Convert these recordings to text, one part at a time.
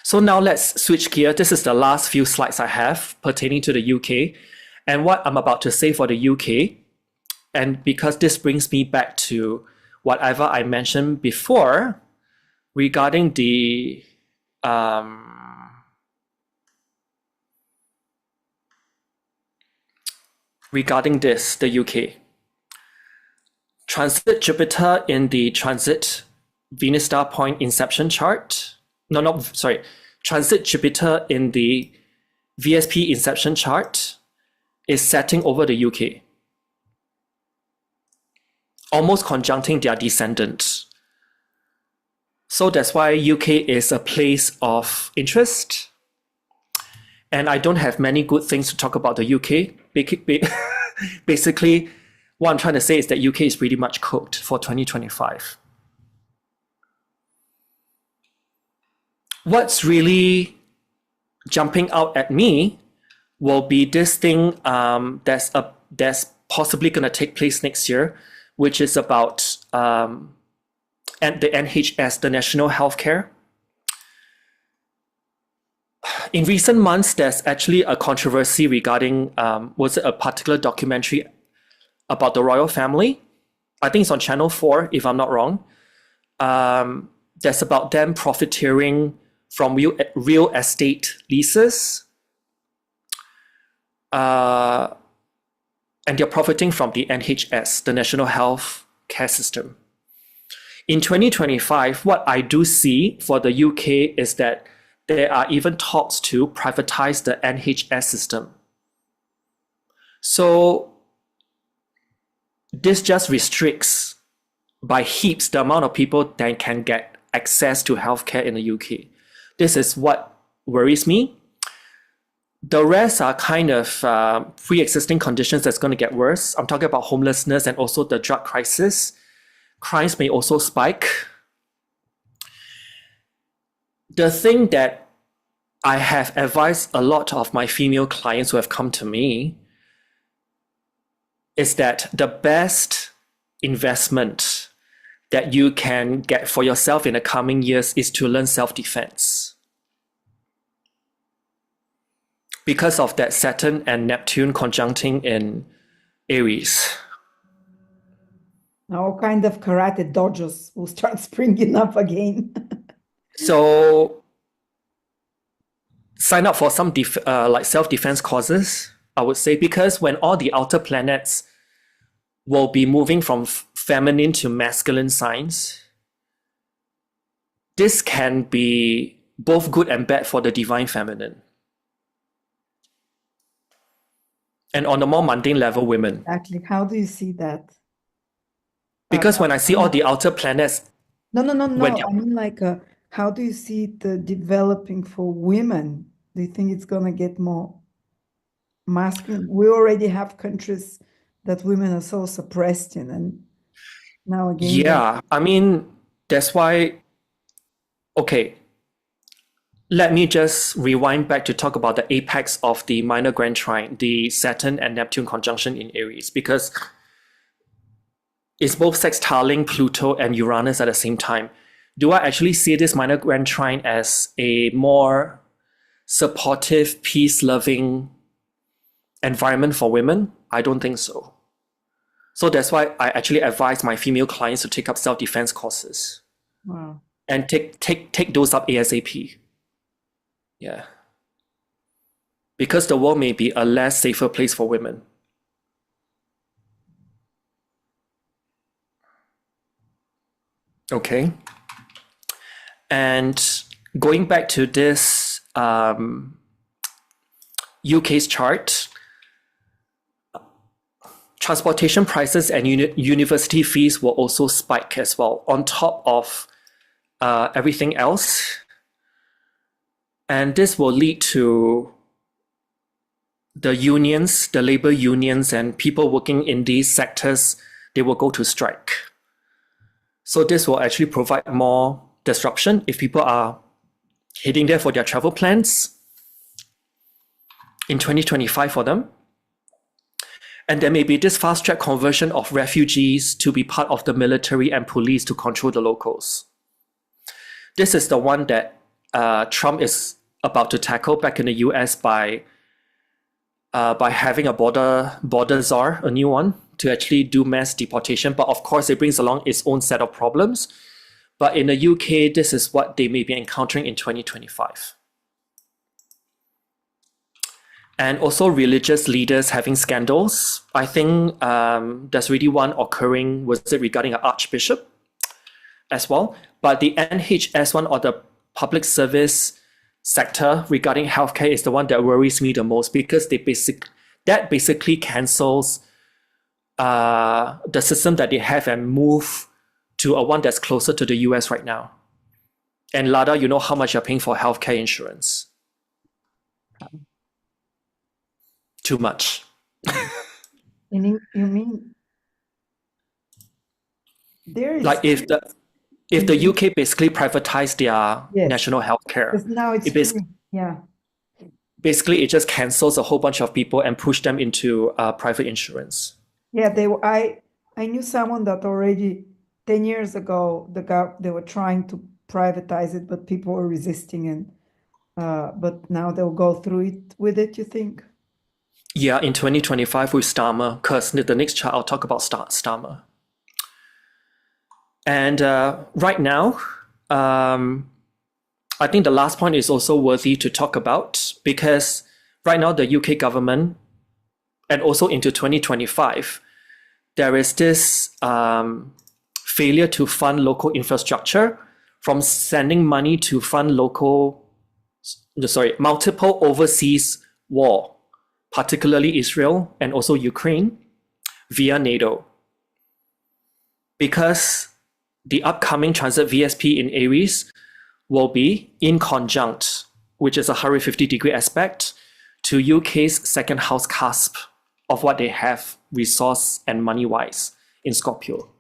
So now let's switch gear. This is the last few slides I have pertaining to the UK and what I'm about to say for the UK. And because this brings me back to whatever I mentioned before regarding the the UK. Transit Jupiter in the transit VenusStarPoint inception chart. Transit Jupiter in the VSP inception chart is setting over the UK, almost conjuncting their descendant. So that's why UK is a place of interest. And I don't have many good things to talk about the UK. Basically, what I'm trying to say is that UK is pretty much cooked for 2025. What's really jumping out at me will be this thing that's possibly going to take place next year, which is about the NHS, the National Healthcare. In recent months, there's actually a controversy regarding, was it a particular documentary about the royal family? I think it's on Channel 4, if I'm not wrong. That's about them profiteering from real estate leases. And they're profiting from the NHS, the National Health Care System. In 2025, what I do see for the UK is that there are even talks to privatize the NHS system. So this just restricts by heaps the amount of people that can get access to healthcare in the UK. This is what worries me. The rest are kind of pre-existing conditions that's going to get worse. I'm talking about homelessness and also the drug crisis. Crimes may also spike. The thing that I have advised a lot of my female clients who have come to me is that the best investment that you can get for yourself in the coming years is to learn self-defense. Because of that Saturn and Neptune conjuncting in Aries. All kind of karate dojos will start springing up again. So sign up for some like self-defense courses, I would say, because when all the outer planets will be moving from feminine to masculine signs, this can be both good and bad for the divine feminine. And on a more mundane level, women. Exactly. How do you see that? Because when I see all the outer planets... No. I mean, like, how do you see it developing for women? Do you think it's going to get more masculine? We already have countries that women are so suppressed in, and now again... Yeah, I mean, that's why... Okay, let me just rewind back to talk about the apex of the minor grand trine, the Saturn and Neptune conjunction in Aries, because it's both sextiling Pluto and Uranus at the same time. Do I actually see this minor grand trine as a more supportive, peace-loving environment for women? I don't think so. So that's why I actually advise my female clients to take up self-defense courses. Wow. And take those up ASAP. Yeah. Because the world may be a less safer place for women. Okay. And going back to this UK's chart, transportation prices and university fees will also spike as well, on top of everything else. And this will lead to the unions, the labor unions, and people working in these sectors, they will go to strike. So this will actually provide more disruption if people are heading there for their travel plans in 2025 for them. And there may be this fast-track conversion of refugees to be part of the military and police to control the locals. This is the one that Trump is about to tackle back in the US by having a border czar, a new one, to actually do mass deportation. But of course, it brings along its own set of problems. But in the UK, this is what they may be encountering in 2025. And also religious leaders having scandals. I think there's really one occurring, was it regarding an archbishop as well? But the NHS one, or the public service sector regarding healthcare, is the one that worries me the most, because that basically cancels the system that they have and move to a one that's closer to the US right now. And Lada, you know how much you're paying for healthcare insurance. Too much. You mean there is, like if the UK basically privatized their yes, national healthcare, because now it's basically it just cancels a whole bunch of people and push them into private insurance. Yeah, I knew someone that already 10 years ago they were trying to privatize it, but people were resisting, and but now they'll go through it with it, you think? Yeah, in 2025 with Starmer, because the next chart I'll talk about Starmer. And right now, I think the last point is also worthy to talk about, because right now the UK government, and also into 2025, there is this failure to fund local infrastructure, from sending money to fund multiple overseas war, particularly Israel and also Ukraine, via NATO. Because the upcoming transit VSP in Aries will be in conjunct, which is a 150-degree aspect, to UK's second house cusp of what they have resource and money-wise in Scorpio.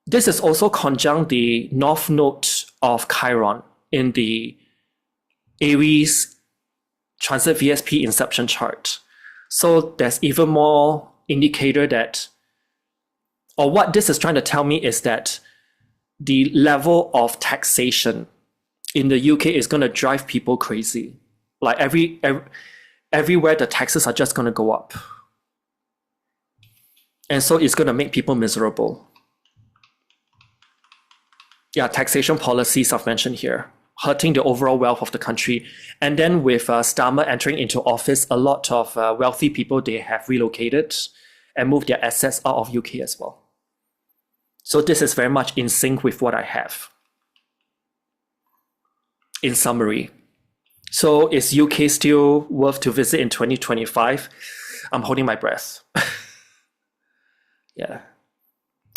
This is also conjunct the north node of Chiron in the Aries transit VSP inception chart. So there's even more indicator that, or what this is trying to tell me is that the level of taxation in the UK is going to drive people crazy. Like everywhere the taxes are just going to go up. And so it's going to make people miserable. Yeah, taxation policies I've mentioned here, hurting the overall wealth of the country. And then with Starmer entering into office, a lot of wealthy people, they have relocated and moved their assets out of UK as well. So this is very much in sync with what I have. In summary, so is UK still worth to visit in 2025? I'm holding my breath. Yeah.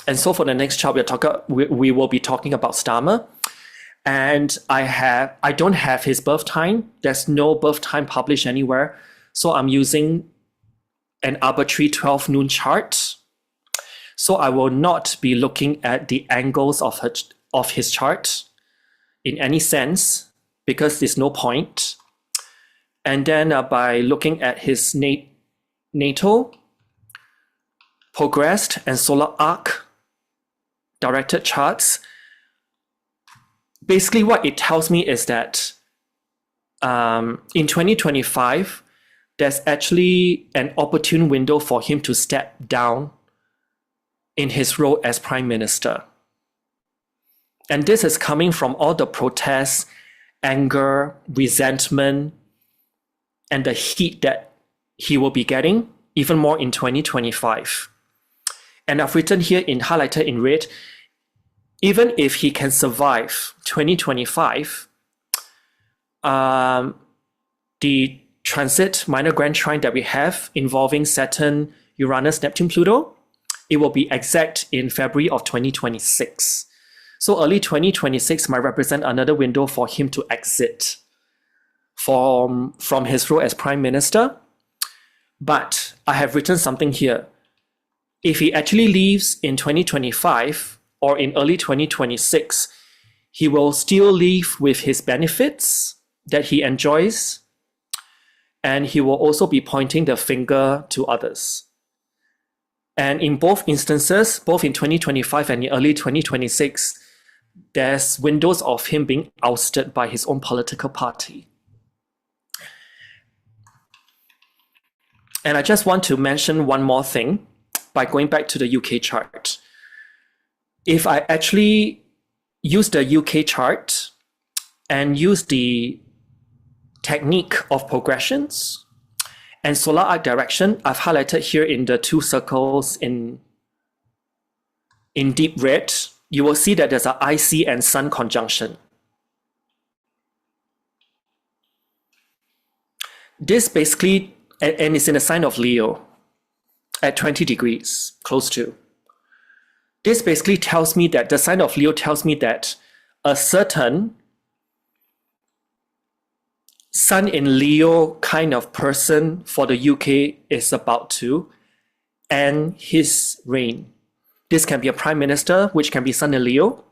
And so for the next chart, we will be talking about Starmer. And I don't have his birth time. There's no birth time published anywhere. So I'm using an arbitrary 12 noon chart. So I will not be looking at the angles of his chart in any sense, because there's no point. And then by looking at his natal, progressed, and solar arc directed charts, basically what it tells me is that in 2025, there's actually an opportune window for him to step down in his role as Prime Minister. And this is coming from all the protests, anger, resentment, and the heat that he will be getting even more in 2025. And I've written here in highlighted in red, even if he can survive 2025, the transit minor grand trine that we have involving Saturn, Uranus, Neptune, Pluto, it will be exact in February of 2026. So early 2026 might represent another window for him to exit from his role as Prime Minister. But I have written something here. If he actually leaves in 2025 or in early 2026, he will still leave with his benefits that he enjoys, and he will also be pointing the finger to others. And in both instances, both in 2025 and in early 2026, there's windows of him being ousted by his own political party. And I just want to mention one more thing by going back to the UK chart. If I actually use the UK chart and use the technique of progressions and solar arc direction, I've highlighted here in the two circles in deep red, you will see that there's an IC and Sun conjunction. This basically, and it's in the sign of Leo at 20 degrees, close to. This basically tells me that the sign of Leo tells me that a certain Sun in Leo kind of person for the UK is about to end his reign. This can be a prime minister, which can be Sun in Leo,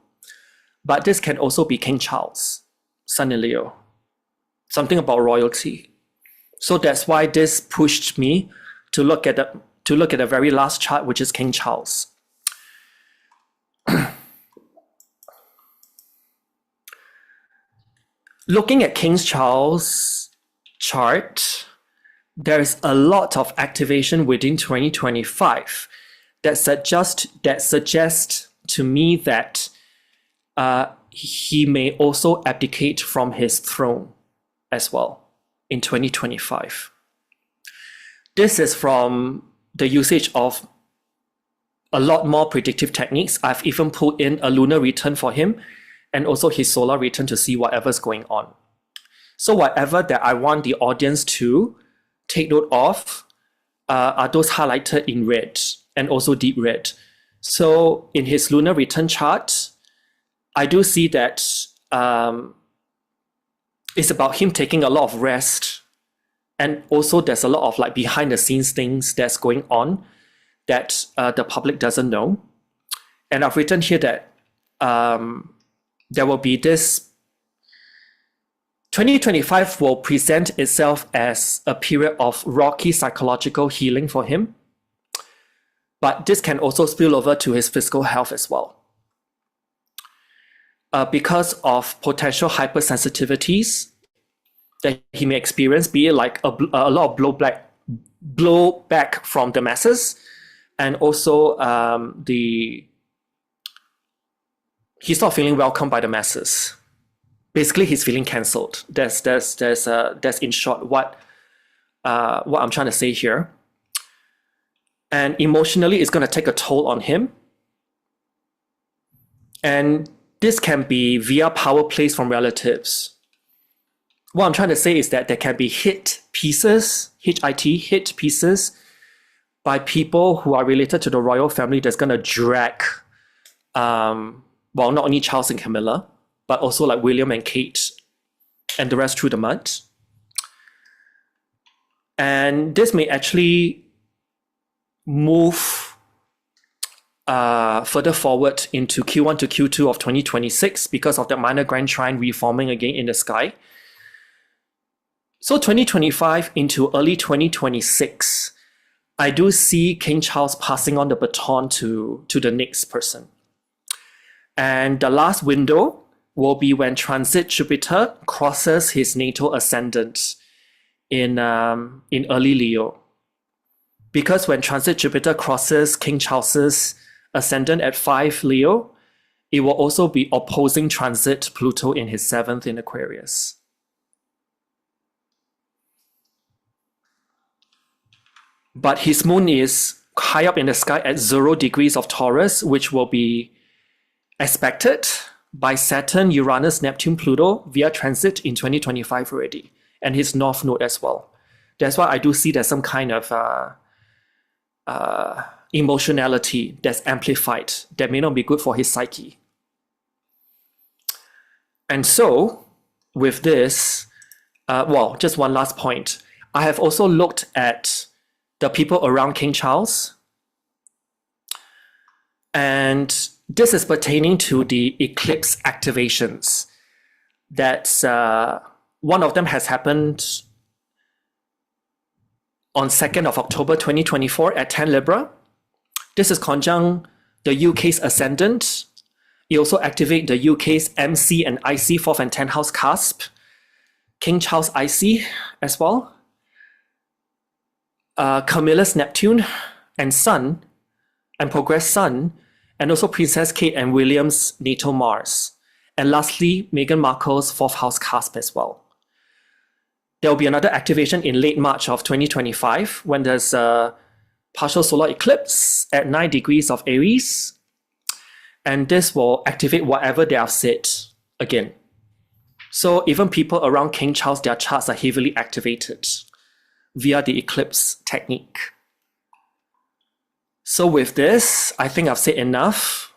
but this can also be King Charles, Sun in Leo, something about royalty. So that's why this pushed me to look at the very last chart, which is King Charles. Looking at King Charles' chart, there's a lot of activation within 2025 that suggest to me that he may also abdicate from his throne as well in 2025. This is from the usage of a lot more predictive techniques. I've even pulled in a lunar return for him and also his solar return to see whatever's going on. So whatever that I want the audience to take note of are those highlighted in red and also deep red. So in his lunar return chart, I do see that it's about him taking a lot of rest. And also there's a lot of like behind the scenes things that's going on that the public doesn't know. And I've written here that there will be this 2025 will present itself as a period of rocky psychological healing for him. But this can also spill over to his physical health as well. Because of potential hypersensitivities that he may experience, be it like a lot of blowback from the masses, and also he's not feeling welcomed by the masses. Basically, he's feeling cancelled. That's in short what I'm trying to say here. And emotionally, it's going to take a toll on him. And this can be via power plays from relatives. What I'm trying to say is that there can be hit pieces by people who are related to the royal family that's going to drag, not only Charles and Camilla, but also like William and Kate and the rest through the mud. And this may actually move further forward into Q1 to Q2 of 2026 because of the minor grand trine reforming again in the sky. So 2025 into early 2026, I do see King Charles passing on the baton to the next person. And the last window will be when transit Jupiter crosses his natal ascendant in early Leo. Because when transit Jupiter crosses King Charles's ascendant at 5 Leo, it will also be opposing transit Pluto in his 7th in Aquarius. But his moon is high up in the sky at 0 degrees of Taurus, which will be expected by Saturn, Uranus, Neptune, Pluto via transit in 2025 already, and his north node as well. That's why I do see there's some kind of emotionality that's amplified that may not be good for his psyche. And so with this, just one last point. I have also looked at the people around King Charles, and this is pertaining to the eclipse activations. That's one of them has happened on 2nd of October 2024 at 10 Libra. This is conjunct the UK's ascendant It also activates the UK's MC and IC 4th and 10th house cusp, King Charles IC as well, Camilla's Neptune and Sun, and Progress Sun, and also Princess Kate and William's natal Mars. And lastly, Meghan Markle's 4th house cusp as well. There will be another activation in late March of 2025 when there's a partial solar eclipse at 9 degrees of Aries. And this will activate whatever they have said again. So even people around King Charles, their charts are heavily activated via the eclipse technique. So with this, I think I've said enough.